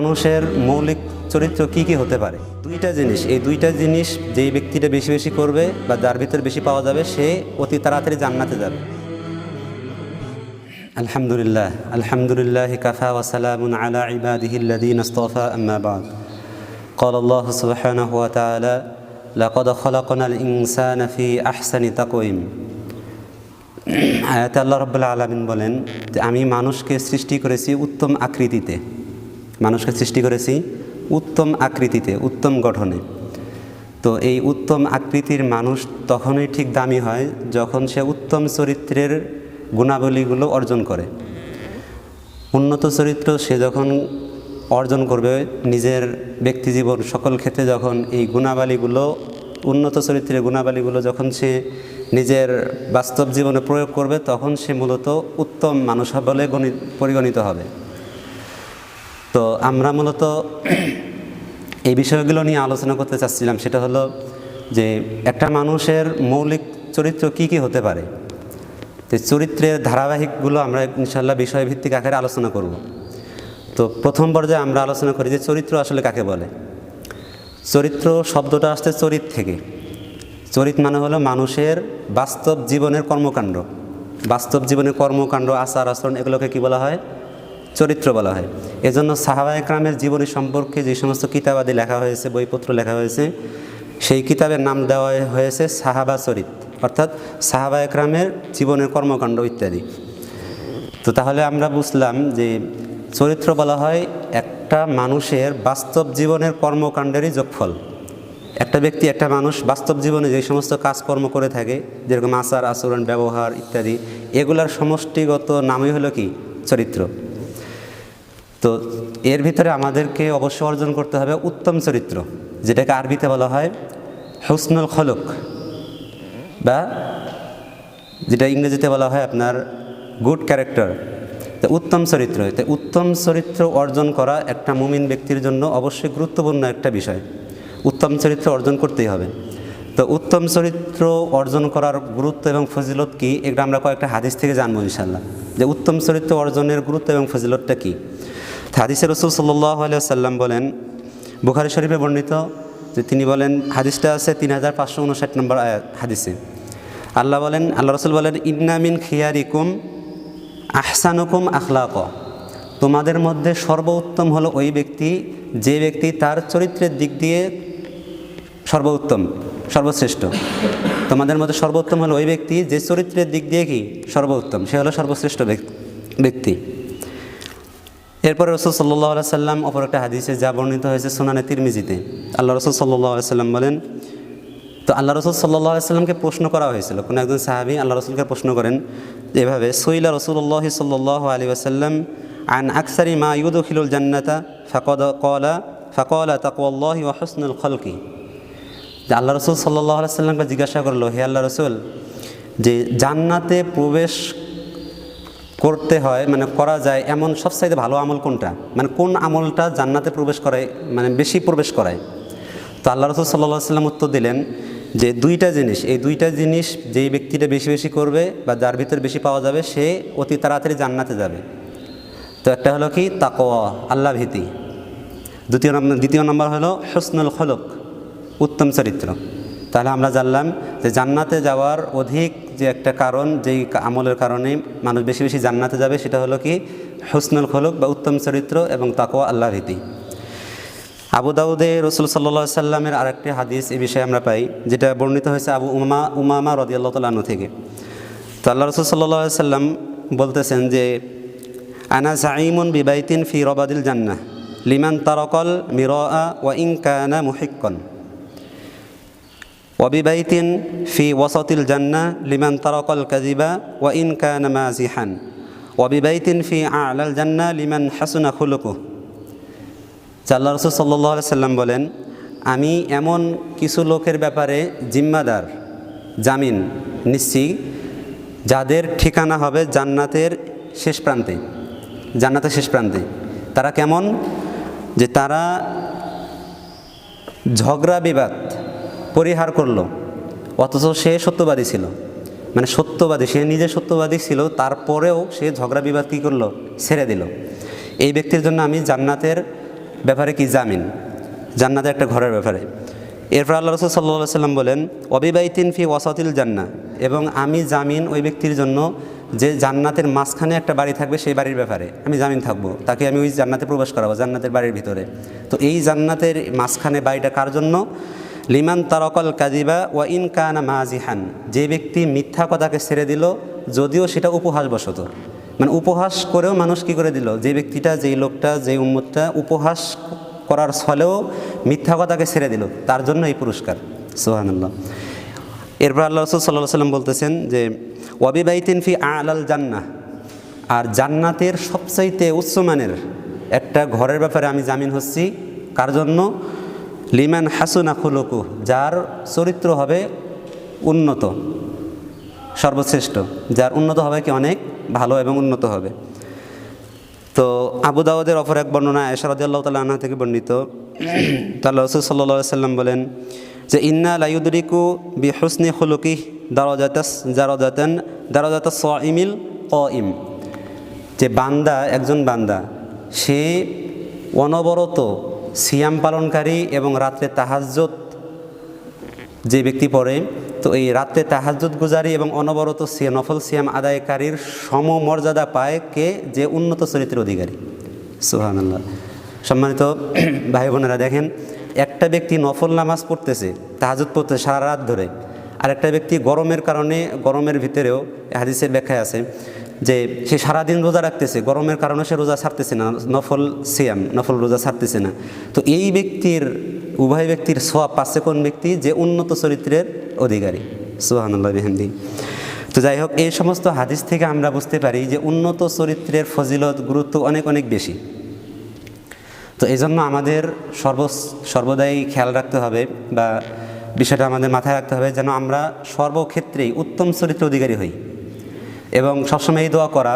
মানুষের মৌলিক চরিত্র কি কি হতে পারে? দুইটা জিনিস, এই দুইটা জিনিস যেই ব্যক্তিটা বেশি বেশি করবে বা যার ভিতর বেশি পাওয়া যাবে সে অতি তাড়াতাড়ি জান্নাতে যাবে। আলহামদুলিল্লাহ, আলহামদুলিল্লাহি কাফা ওয়া সালামুন আলা ইবাদিহিল্লাযীনা ইসতাফা, আম্মা বা'দ। قال الله سبحانه وتعالى لقد خلقنا الإنسان في أحسن تقويم। আয়াতে আল্লাহ রাব্বুল আলামিন বলেন যে আমি মানুষকে সৃষ্টি করেছি উত্তম আকৃতিতে, মানুষকে সৃষ্টি করেছি উত্তম আকৃতিতে, উত্তম গঠনে। তো এই উত্তম আকৃতির মানুষ তখনই ঠিক দামি হয় যখন সে উত্তম চরিত্রের গুণাবলীগুলো অর্জন করে। উন্নত চরিত্র সে যখন অর্জন করবে নিজের ব্যক্তিজীবন সকল ক্ষেত্রে, যখন এই গুণাবলীগুলো, উন্নত চরিত্রের গুণাবলীগুলো যখন সে নিজের বাস্তব জীবনে প্রয়োগ করবে, তখন সে মূলত উত্তম মানুষ বলে পরিগণিত হবে। তো আমরা মূলত এই বিষয়গুলো নিয়ে আলোচনা করতে চাচ্ছিলাম। সেটা হলো যে একটা মানুষের মৌলিক চরিত্র কি কি হতে পারে। তো চরিত্রের ধারাবাহিকগুলো আমরা ইনশাআল্লাহ বিষয়ভিত্তিক আকারে আলোচনা করব। তো প্রথম পর্যায়ে আমরা আলোচনা করি যে চরিত্র আসলে কাকে বলে। চরিত্র শব্দটা আসছে চরিত থেকে। চরিত মানে হলো মানুষের বাস্তব জীবনের কর্মকাণ্ড, বাস্তব জীবনের কর্মকাণ্ড, আচার আচরণ, এগুলোকে কি বলা হয়? চরিত্র বলা হয়। এজন্য সাহাবায়ে কেরামের জীবনী সম্পর্কে যে সমস্ত কিতাবাদি লেখা হয়েছে, বইপত্র লেখা হয়েছে, সেই কিতাবের নাম দেওয়া হয়েছে সাহাবা চরিত, অর্থাৎ সাহাবায়ে কেরামের জীবনের কর্মকাণ্ড ইত্যাদি। তো তাহলে আমরা বুঝলাম যে চরিত্র বলা হয় একটা মানুষের বাস্তব জীবনের কর্মকাণ্ডেরই যোগফল। একটা ব্যক্তি, একটা মানুষ বাস্তব জীবনে যে সমস্ত কাজকর্ম করে থাকে, যেরকম আচার আচরণ, ব্যবহার ইত্যাদি, এগুলার সমষ্টিগত নামই হলো কি? চরিত্র। তো এর ভিতরে আমাদেরকে অবশ্য অর্জন করতে হবে উত্তম চরিত্র, যেটাকে আরবিতে বলা হয় হুসনুল খলুক, বা যেটা ইংরেজিতে বলা হয় আপনার গুড ক্যারেক্টার। তো উত্তম চরিত্র, তো উত্তম চরিত্র অর্জন করা একটা মুমিন ব্যক্তির জন্য অবশ্যই গুরুত্বপূর্ণ একটা বিষয়। উত্তম চরিত্র অর্জন করতেই হবে। তো উত্তম চরিত্র অর্জন করার গুরুত্ব এবং ফজিলত কি, এটা আমরা কয়েকটা হাদিস থেকে জানবো ইনশাআল্লাহ, যে উত্তম চরিত্র অর্জনের গুরুত্ব এবং ফজিলতটা কী। হাদিসে রাসূল সাল্লাল্লাহু আলাইহি ওয়াসাল্লাম বলেন, বুখারী শরীফে বর্ণিত, যে তিনি বলেন, হাদিসটা আছে 3559 নম্বর হাদিসে। আল্লাহ রাসূল বলেন, ইন্না মিন খিয়ারিকুম আহসানুকুম আখলাকা। তোমাদের মধ্যে সর্বোত্তম হলো ওই ব্যক্তি যে ব্যক্তি তার চরিত্রের দিক দিয়ে সর্বোত্তম, সর্বশ্রেষ্ঠ। তোমাদের মধ্যে সর্বোত্তম হলো ওই ব্যক্তি যে চরিত্রের দিক দিয়ে কি? সর্বোত্তম, সে হলো সর্বশ্রেষ্ঠ ব্যক্তি। এরপরে রাসূল সাল্লাল্লাহু আলাইহি সাল্লাম অপর একটা হাদিসে যা বর্ণিত হয়েছে সুনানে তিরমিজিতে, আল্লাহ রাসূল সাল্লাল্লাহু আলাইহি সাল্লাম বলেন, তো আল্লাহ রাসূল সাল্লাল্লাহু আলাইহি সাল্লামকে প্রশ্ন করা হয়েছিল, কোনো একজন সাহাবী আল্লাহ রাসূলকে প্রশ্ন করেন এভাবে, সুইলা রাসূলুল্লাহ সাল্লাল্লাহু আলাইহি ওয়াসাল্লাম আন আকসারি মা ইউদখিলুল জান্নাতা ফাকালা তাকওয়াল্লাহি ওয়া হুসনুল খলকি। যে আল্লাহ রাসূল সাল্লাল্লাহু আলাইহি সাল্লামকে জিজ্ঞাসা করলো, হে আল্লাহ রাসূল, যে জান্নাতে প্রবেশ করতে হয়, মানে করা যায় এমন সবচাইতে ভালো আমল কোনটা, মানে কোন আমলটা জান্নাতে প্রবেশ করায়, মানে বেশি প্রবেশ করায়? তো আল্লাহ রাসূল সাল্লাল্লাহু আলাইহি সাল্লাম উত্তর দিলেন যে দুইটা জিনিস, এই দুইটা জিনিস যেই ব্যক্তিটা বেশি বেশি করবে বা যার ভিতর বেশি পাওয়া যাবে সে অতি তাড়াতাড়ি জান্নাতে যাবে। তো একটা হলো কি? তাকওয়া, আল্লাহ ভীতি। দ্বিতীয় নম্বর হলো হুসনুল খলুক, উত্তম চরিত্র। তাহলে আমরা জানলাম যে জান্নাতে যাওয়ার অধিক যে একটা কারণ, যেই আমলের কারণে মানুষ বেশি বেশি জান্নাতে যাবে, সেটা হলো কি? হুসনুল খলুক বা উত্তম চরিত্র এবং তাকওয়া, আল্লাহ ভীতি। আবু দাউদে রাসূল সাল্লাল্লাহু আলাইহি সাল্লামের আরেকটি হাদিস এই বিষয়ে আমরা পাই, যেটা বর্ণিত হয়েছে আবু উমামা রাদিয়াল্লাহু তাআলা আনহু থেকে। তো আল্লাহ রাসূল সাল্লাল্লাহু আলাইহি সাল্লাম বলতেছেন যে, আনা যাঈমুন বিবাইতিন ফি রাবাদিল জান্নাহ লিমান তারাকাল মিরাআ ওয়া ইন কানা মুহিক্কান, ওয়া বিবাইতিন ফি ওয়াসাতিল জান্নাহ লিমান তারাকাল কাযিবা ওয়া ইন কানা মাযিহান, ওয়া বিবাইতিন ফি আ'লাল জান্নাহ লিমান হাসুনা খুলুকুহু। আল্লাহ রাসূল সাল্লাল্লাহু আলাইহি সাল্লাম বলেন, আমি এমন কিছু লোকের ব্যাপারে জিম্মাদার, জামিন নিচ্ছি, যাদের ঠিকানা হবে জান্নাতের শেষ প্রান্তে, জান্নাতের শেষ প্রান্তে। তারা কেমন? যে তারা ঝগড়া বিবাদ পরিহার করলো, অথচ সে সত্যবাদী ছিল, মানে সত্যবাদী, সে নিজে সত্যবাদী ছিল, তারপরেও সে ঝগড়া বিবাদ কী করলো? ছেড়ে দিল। এই ব্যক্তির জন্য আমি জান্নাতের ব্যাপারে কি জামিন, জান্নাতের একটা ঘরের ব্যাপারে। এরপর আল্লাহ রাসূল সাল্লাল্লাহু আলাইহি ওয়াসাল্লাম বলেন ওয়াবিবাইতিন ফি ওয়াসাতিল জান্নাহ, এবং আমি জামিন ওই ব্যক্তির জন্য যে জান্নাতের মাঝখানে একটা বাড়ি থাকবে সেই বাড়ির ব্যাপারে আমি জামিন থাকবো, তাকে আমি ওই জান্নাতে প্রবেশ করাবো, জান্নাতের বাড়ির ভিতরে। তো এই জান্নাতের মাঝখানে বাড়িটা কার জন্য? লিমান তারাকাল কাযিবা ওয়া ইন কানা মাজিহান, যে ব্যক্তি মিথ্যা কথাকে ছেড়ে দিল যদিও সেটা উপহাসবশত, মানে উপহাস করেও মানুষ কী করে দিল, যে ব্যক্তিটা, যেই লোকটা, যেই উম্মতটা উপহাস করার ফলেও মিথ্যা কথাকে ছেড়ে দিল, তার জন্য এই পুরস্কার। সুবহানাল্লাহ। এরপর আল্লাহ রাসূল সাল্লাল্লাহু আলাইহি ওয়াসাল্লাম বলতেছেন যে ওয়াবিবাইতিন ফি আলাল জান্নাহ, আর জান্নাতের সবচাইতে উচ্চমানের একটা ঘরের ব্যাপারে আমি জামিন হচ্ছি, কার জন্য? লিমান হাসুনা খুলুকু, যার চরিত্র হবে উন্নত, সর্বশ্রেষ্ঠ, যার উন্নত হবে কি অনেক ভালো এবং উন্নত হবে। তো আবু দাউদের অপর এক বর্ণনা আয়েশা রাদিয়াল্লাহু তাআলা আনহা থেকে বর্ণিত, আল্লাহ রাসূল সাল্লাল্লাহু আলাইহি ওয়াসাল্লাম বলেন যে ইন্না লা ইউদরিকু বিহুসনি খুলুকিহি দারাজাতাস সাইমিল কাইম, যে বান্দা, একজন বান্দা, সে অনবরত সিয়াম পালনকারী এবং রাত্রে তাহাজ্জুদ যে ব্যক্তি পড়ে, তো এই রাত্রে তাহাজ্জুদ গুজারি এবং অনবরত নফল সিয়াম আদায়কারীর সমমর্যাদা পায় কে? যে উন্নত চরিত্রের অধিকারী। সুবহানাল্লাহ। সম্মানিত ভাই বোনেরা, দেখেন, একটা ব্যক্তি নফল নামাজ পড়তেছে, তাহাজ্জুদ পড়তেছে সারা রাত ধরে, আর একটা ব্যক্তি গরমের কারণে, গরমের ভিতরেও হাদিসের ব্যাখ্যায় আছে যে সে সারাদিন রোজা রাখতেছে, গরমের কারণে সে রোজা ছাড়তেছে না, নফল রোজা ছাড়তেছে না। তো এই ব্যক্তির, উভয় ব্যক্তির সওয়াব পাচ্ছে কোন ব্যক্তি? যে উন্নত চরিত্রের অধিকারী। সুবহানাল্লাহ বিহামদিহি। তো যাই হোক, এই সমস্ত হাদিস থেকে আমরা বুঝতে পারি যে উন্নত চরিত্রের ফজিলত, গুরুত্ব অনেক অনেক বেশি। তো এই জন্য আমাদের সর্বদাই খেয়াল রাখতে হবে, বা বিষয়টা আমাদের মাথায় রাখতে হবে, যেন আমরা সর্বক্ষেত্রেই উত্তম চরিত্র অধিকারী হই। এবং সবসময় এই দোয়া করা,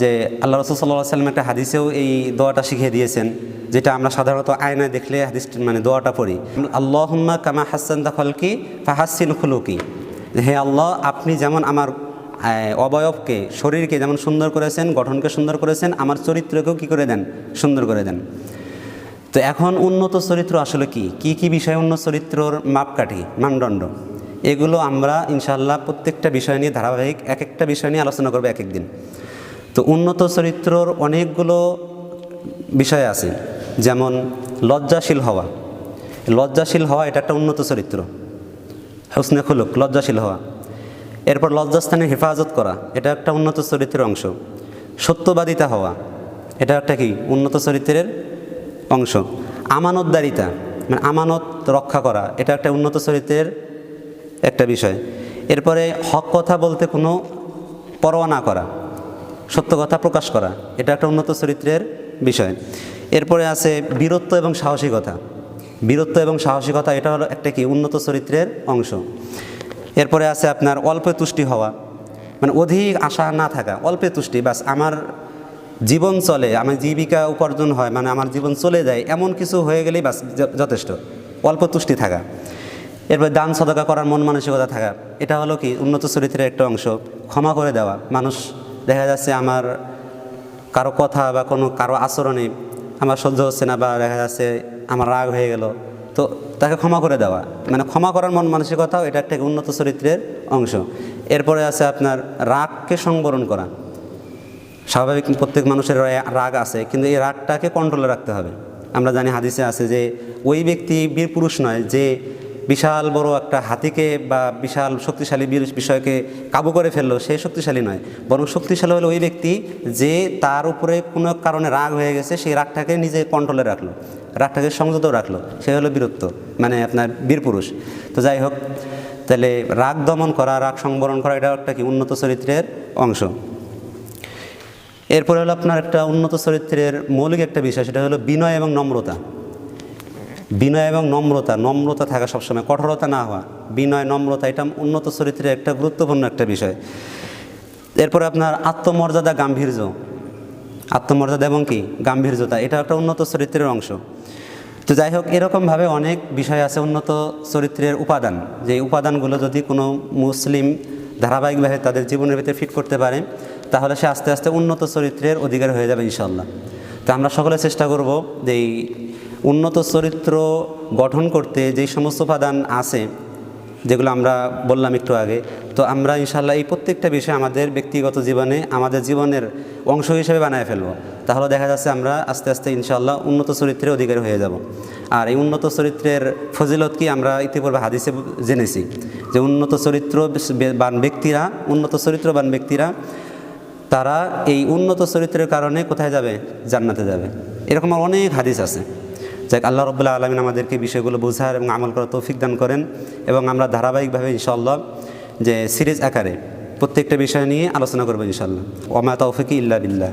যে আল্লাহ রাসূল সাল্লাল্লাহু আলাইহি ওয়াসাল্লাম একটা হাদিসেও এই দোয়াটা শিখিয়ে দিয়েছেন, যেটা আমরা সাধারণত আয়নায় দেখলে হাদিস, মানে দোয়াটা পড়ি, আল্লাহুম্মা কামা হাসানতা খলকি ফাহাসসিন খুলুকি, হে আল্লাহ, আপনি যেমন আমার অবয়বকে, শরীরকে যেমন সুন্দর করেছেন, গঠনকে সুন্দর করেছেন, আমার চরিত্রকেও কী করে দেন? সুন্দর করে দেন। তো এখন উন্নত চরিত্র আসলে কি কি বিষয় উন্নত চরিত্রর মাপকাঠি, মানদণ্ড, এগুলো আমরা ইনশাআল্লাহ প্রত্যেকটা বিষয় নিয়ে ধারাবাহিক এক একটা বিষয় নিয়ে আলোচনা করবো এক একদিন। তো উন্নত চরিত্রর অনেকগুলো বিষয় আছে, যেমন লজ্জাশীল হওয়া। লজ্জাশীল হওয়া এটা একটা উন্নত চরিত্র, হুসনে খুলুক, লজ্জাশীল হওয়া। এরপর লজ্জাস্থানের হেফাজত করা, এটা একটা উন্নত চরিত্রের অংশ। সত্যবাদিতা হওয়া, এটা একটা কি? উন্নত চরিত্রের অংশ। আমানতদারিতা, মানে আমানত রক্ষা করা, এটা একটা উন্নত চরিত্রের একটা বিষয়। এরপরে হক কথা বলতে কোনো পরোয়া না করা, সত্য কথা প্রকাশ করা, এটা একটা উন্নত চরিত্রের বিষয়। এরপরে আছে বীরত্ব এবং সাহসিকতা। বীরত্ব এবং সাহসিকতা এটা হলো একটা কি? উন্নত চরিত্রের অংশ। এরপরে আছে আপনার অল্পে তুষ্টি হওয়া, মানে অধিক আশা না থাকা, অল্পে তুষ্টি, বাস আমার জীবন চলে, আমার জীবিকা উপার্জন হয়, মানে আমার জীবন চলে যায়, এমন কিছু হয়ে গেলেই বাস যথেষ্ট, অল্প তুষ্টি থাকা। এরপর দান সদকা করার মন মানসিকতা থাকা, এটা হলো কি? উন্নত চরিত্রের একটা অংশ। ক্ষমা করে দেওয়া, মানুষ দেখা যাচ্ছে আমার কারো কথা বা কারো আচরণে আমার সহ্য হচ্ছে না, বা দেখা যাচ্ছে আমার রাগ হয়ে গেল, তো তাকে ক্ষমা করে দেওয়া, মানে ক্ষমা করার মন মানসিকতাও এটা একটা উন্নত চরিত্রের অংশ। এরপরে আছে আপনার রাগকে সংবরণ করা। স্বাভাবিক প্রত্যেক মানুষের রাগ আছে, কিন্তু এই রাগটাকে কন্ট্রোলে রাখতে হবে। আমরা জানি হাদিসে আছে যে ওই ব্যক্তি বীর পুরুষ নয় যে বিশাল বড় একটা হাতিকে বা বিশাল শক্তিশালী বিষয়কে কাবু করে ফেললো, সে শক্তিশালী নয়, বরং শক্তিশালী হলো ওই ব্যক্তি যে তার উপরে কোনো কারণে রাগ হয়ে গেছে, সেই রাগটাকে নিজে কন্ট্রোলে রাখলো, রাগটাকে সংযত রাখলো, সে হলো বীরত্ব, মানে আপনার বীর পুরুষ। তো যাই হোক, তাহলে রাগ দমন করা, রাগ সংবরণ করা, এটাও একটা কি? উন্নত চরিত্রের অংশ। এরপরে হলো আপনার একটা উন্নত চরিত্রের মৌলিক একটা বিষয়, সেটা হলো বিনয় এবং নম্রতা। বিনয় এবং নম্রতা থাকা সবসময়, কঠোরতা না হওয়া, বিনয় নম্রতা, এটা উন্নত চরিত্রের একটা গুরুত্বপূর্ণ একটা বিষয়। এরপরে আপনার আত্মমর্যাদা, গাম্ভীর্য, আত্মমর্যাদা এবং কি? গাম্ভীর্যতা, এটা একটা উন্নত চরিত্রের অংশ। তো যাই হোক, এরকমভাবে অনেক বিষয় আছে উন্নত চরিত্রের উপাদান, যে উপাদানগুলো যদি কোনো মুসলিম ধারাবাহিকভাবে তাদের জীবনের ভিতরে ফিট করতে পারে, তাহলে সে আস্তে আস্তে উন্নত চরিত্রের অধিকার হয়ে যাবে ইনশাআল্লাহ। তো আমরা সকলে চেষ্টা করব যে এই উন্নত চরিত্র গঠন করতে যেই সমস্ত উপাদান আছে, যেগুলো আমরা বললাম একটু আগে, তো আমরা ইনশাআল্লাহ এই প্রত্যেকটা বিষয় আমাদের ব্যক্তিগত জীবনে আমাদের জীবনের অংশ হিসেবে বানায় ফেলবো। তাহলে দেখা যাচ্ছে আমরা আস্তে আস্তে ইনশাআল্লাহ উন্নত চরিত্রের অধিকারী হয়ে যাব। আর এই উন্নত চরিত্রের ফজিলত কি আমরা ইতিপূর্বে হাদিসে জেনেছি যে উন্নত চরিত্রবান ব্যক্তিরা তারা এই উন্নত চরিত্রের কারণে কোথায় যাবে? জান্নাতে যাবে। এরকম অনেক হাদিস আছে। যাক, আল্লাহ রাব্বুল আলামিন আমাদেরকে বিষয়গুলো বোঝার এবং আমল করার তৌফিক দান করেন, এবং আমরা ধারাবাহিকভাবে ইনশাআল্লাহ যে সিরিজ আকারে প্রত্যেকটা বিষয় নিয়ে আলোচনা করবো ইনশাআল্লাহ। ওয়া মা তাওফিকি ইল্লা বিল্লাহ।